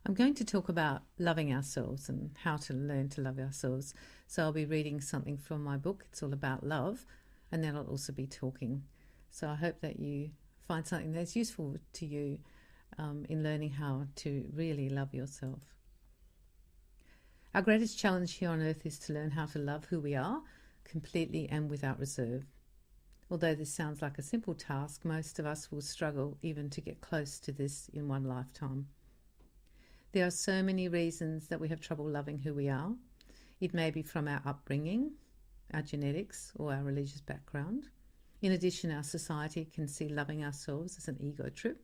I'm going to talk about loving ourselves and how to learn to love ourselves. So I'll be reading something from my book. It's all about love, and then I'll also be talking. So I hope that you find something that's useful to you in learning how to really love yourself. Our greatest challenge here on earth is to learn how to love who we are completely and without reserve. Although this sounds like a simple task, most of us will struggle even to get close to this in one lifetime. There are so many reasons that we have trouble loving who we are. It may be from our upbringing, our genetics, or our religious background. In addition, our society can see loving ourselves as an ego trip.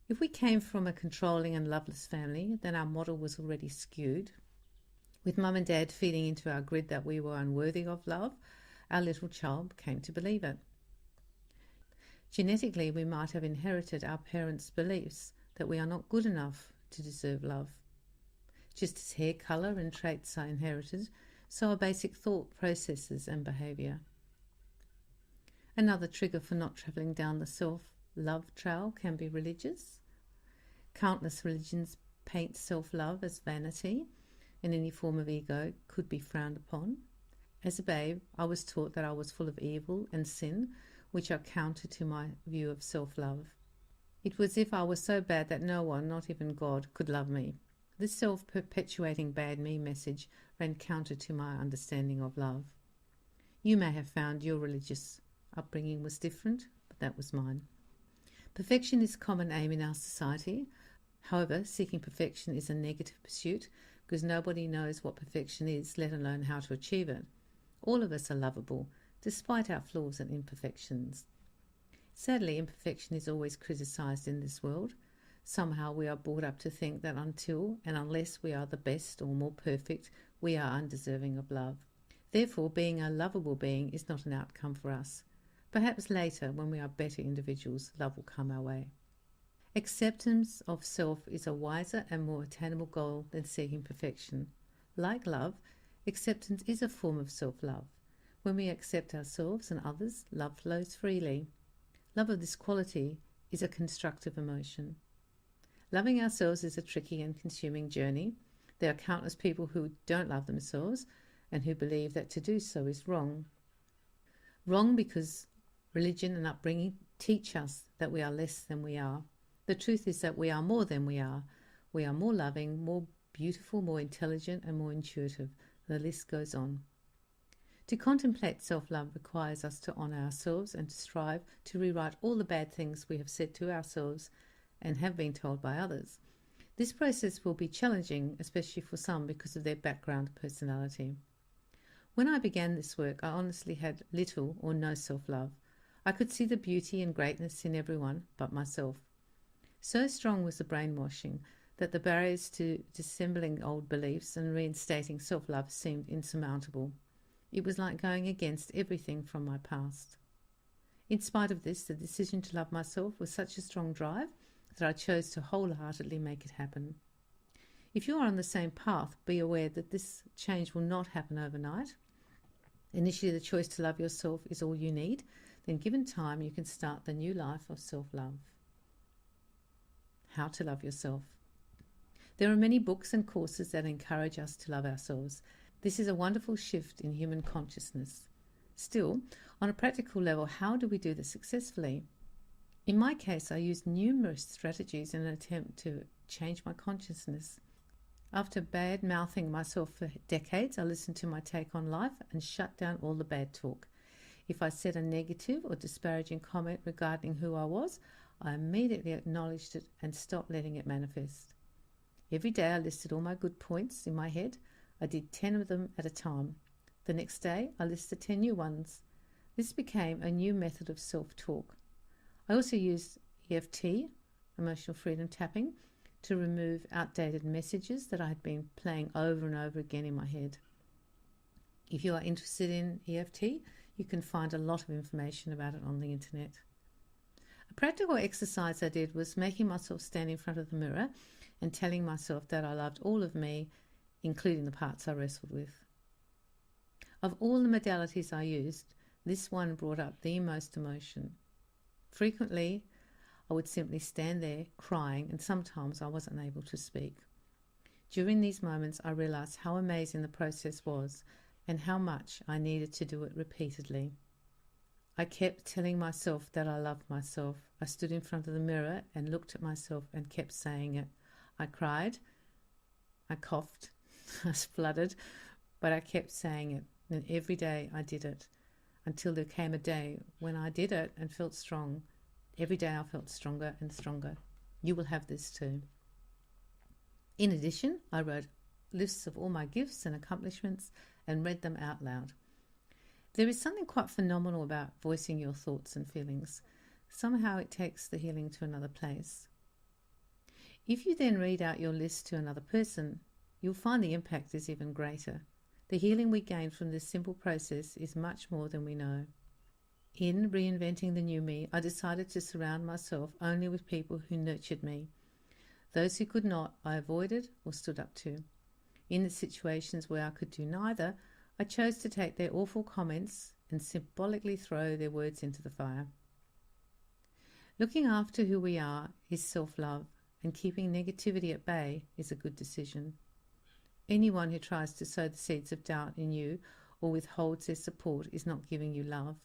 If we came from a controlling and loveless family, then our model was already skewed. With mum and dad feeding into our grid that we were unworthy of love, our little child came to believe it. Genetically, we might have inherited our parents' beliefs that we are not good enough to deserve love. Just as hair colour and traits are inherited, so are basic thought processes and behaviour. Another trigger for not travelling down the self-love trail can be religious. Countless religions paint self-love as vanity, and any form of ego could be frowned upon. As a babe, I was taught that I was full of evil and sin, which are counter to my view of self-love. It was as if I was so bad that no one, not even God, could love me. This self-perpetuating bad me message ran counter to my understanding of love. You may have found your religious upbringing was different, but that was mine. Perfection is a common aim in our society. However, seeking perfection is a negative pursuit because nobody knows what perfection is, let alone how to achieve it. All of us are lovable, despite our flaws and imperfections. Sadly, imperfection is always criticised in this world. Somehow we are brought up to think that until and unless we are the best or more perfect, we are undeserving of love. Therefore, being a lovable being is not an outcome for us. Perhaps later, when we are better individuals, love will come our way. Acceptance of self is a wiser and more attainable goal than seeking perfection. Like love, acceptance is a form of self-love. When we accept ourselves and others, love flows freely. Love of this quality is a constructive emotion. Loving ourselves is a tricky and consuming journey. There are countless people who don't love themselves and who believe that to do so is wrong. Wrong because religion and upbringing teach us that we are less than we are. The truth is that we are more than we are. We are more loving, more beautiful, more intelligent, and more intuitive. The list goes on. To contemplate self-love requires us to honour ourselves and to strive to rewrite all the bad things we have said to ourselves and have been told by others. This process will be challenging, especially for some because of their background personality. When I began this work, I honestly had little or no self-love. I could see the beauty and greatness in everyone but myself. So strong was the brainwashing that the barriers to dissembling old beliefs and reinstating self-love seemed insurmountable. It was like going against everything from my past. In spite of this, the decision to love myself was such a strong drive that I chose to wholeheartedly make it happen. If you are on the same path, be aware that this change will not happen overnight. Initially, the choice to love yourself is all you need. Then, given time, you can start the new life of self-love. How to love yourself. There are many books and courses that encourage us to love ourselves. This is a wonderful shift in human consciousness. Still, on a practical level, how do we do this successfully? In my case, I used numerous strategies in an attempt to change my consciousness. After bad-mouthing myself for decades, I listened to my take on life and shut down all the bad talk. If I said a negative or disparaging comment regarding who I was, I immediately acknowledged it and stopped letting it manifest. Every day I listed all my good points in my head. I did 10 of them at a time. The next day, I listed 10 new ones. This became a new method of self-talk. I also used EFT, emotional freedom tapping, to remove outdated messages that I had been playing over and over again in my head. If you are interested in EFT, you can find a lot of information about it on the internet. A practical exercise I did was making myself stand in front of the mirror and telling myself that I loved all of me, including the parts I wrestled with. Of all the modalities I used, this one brought up the most emotion. Frequently, I would simply stand there crying, and sometimes I wasn't able to speak. During these moments, I realized how amazing the process was and how much I needed to do it repeatedly. I kept telling myself that I loved myself. I stood in front of the mirror and looked at myself and kept saying it. I cried, I coughed, I spluttered, but I kept saying it. And every day I did it until there came a day when I did it and felt strong. Every day I felt stronger and stronger. You will have this too. In addition, I wrote lists of all my gifts and accomplishments and read them out loud. There is something quite phenomenal about voicing your thoughts and feelings. Somehow it takes the healing to another place. If you then read out your list to another person, you'll find the impact is even greater. The healing we gain from this simple process is much more than we know. In reinventing the new me, I decided to surround myself only with people who nurtured me. Those who could not, I avoided or stood up to. In the situations where I could do neither, I chose to take their awful comments and symbolically throw their words into the fire. Looking after who we are is self-love, and keeping negativity at bay is a good decision. Anyone who tries to sow the seeds of doubt in you or withholds their support is not giving you love.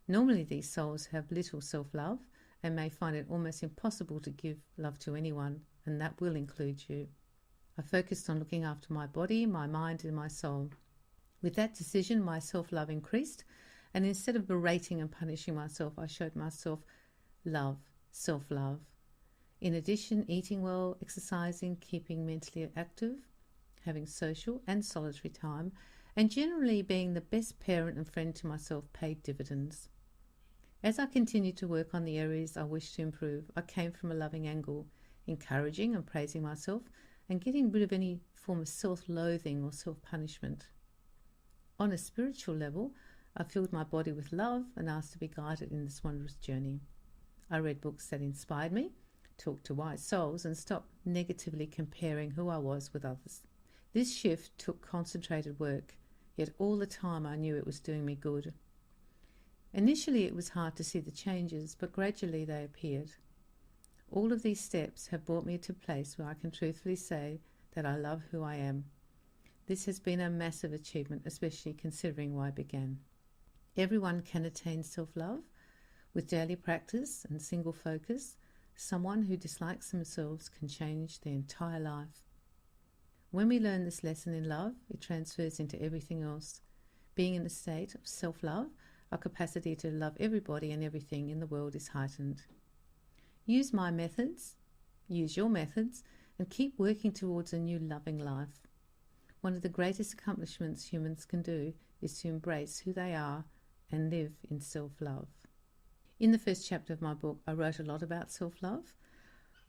Normally these souls have little self-love and may find it almost impossible to give love to anyone, and that will include you. I focused on looking after my body, my mind, and my soul. With that decision, my self-love increased, and instead of berating and punishing myself, I showed myself love, self-love. In addition, eating well, exercising, keeping mentally active, having social and solitary time, and generally being the best parent and friend to myself paid dividends. As I continued to work on the areas I wished to improve, I came from a loving angle, encouraging and praising myself and getting rid of any form of self-loathing or self-punishment. On a spiritual level, I filled my body with love and asked to be guided in this wondrous journey. I read books that inspired me, talked to wise souls, and stopped negatively comparing who I was with others. This shift took concentrated work, yet all the time I knew it was doing me good. Initially it was hard to see the changes, but gradually they appeared. All of these steps have brought me to a place where I can truthfully say that I love who I am. This has been a massive achievement, especially considering why I began. Everyone can attain self-love with daily practice and single focus. Someone who dislikes themselves can change their entire life. When we learn this lesson in love, it transfers into everything else. Being in a state of self-love, our capacity to love everybody and everything in the world is heightened. Use my methods, use your methods, and keep working towards a new loving life. One of the greatest accomplishments humans can do is to embrace who they are and live in self-love. In the first chapter of my book, I wrote a lot about self-love.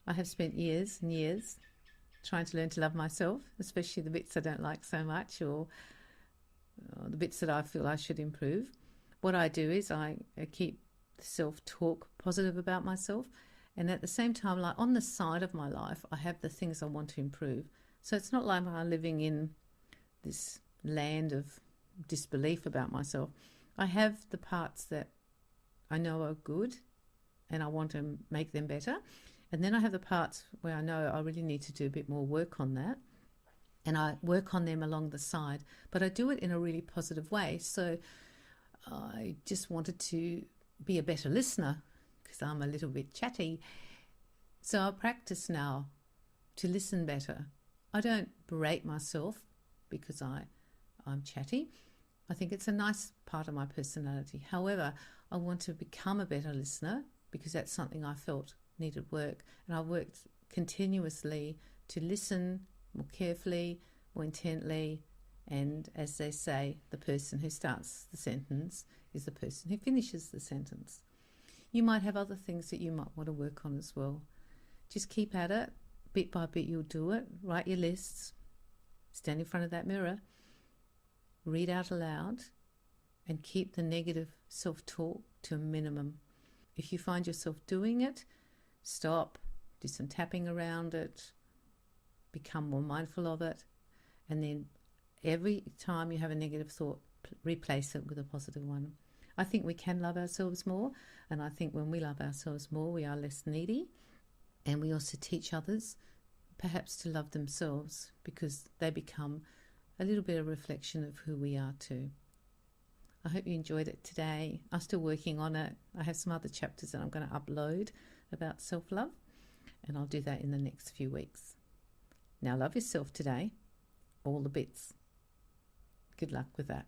I have spent years and years trying to learn to love myself, especially the bits I don't like so much or the bits that I feel I should improve. What I do is I keep self-talk positive about myself, and at the same time, like on the side of my life, I have the things I want to improve. So it's not like I'm living in this land of disbelief about myself. I have the parts that I know are good and I want to make them better. And then I have the parts where I know I really need to do a bit more work on that. And I work on them along the side, but I do it in a really positive way. So I just wanted to be a better listener because I'm a little bit chatty. So I practice now to listen better. I don't berate myself because I'm chatty. I think it's a nice part of my personality. However, I want to become a better listener because that's something I felt needed work. And I worked continuously to listen more carefully, more intently. And as they say, the person who starts the sentence is the person who finishes the sentence. You might have other things that you might want to work on as well. Just keep at it. Bit by bit you'll do it. Write your lists. Stand in front of that mirror. Read out aloud. And keep the negative self-talk to a minimum. If you find yourself doing it, stop. Do some tapping around it. Become more mindful of it. And then every time you have a negative thought, replace it with a positive one. I think we can love ourselves more, and I think when we love ourselves more, we are less needy, and we also teach others perhaps to love themselves, because they become a little bit of a reflection of who we are too. I hope you enjoyed it today. I'm still working on it. I have some other chapters that I'm going to upload about self-love, and I'll do that in the next few weeks. Now love yourself today, all the bits. Good luck with that.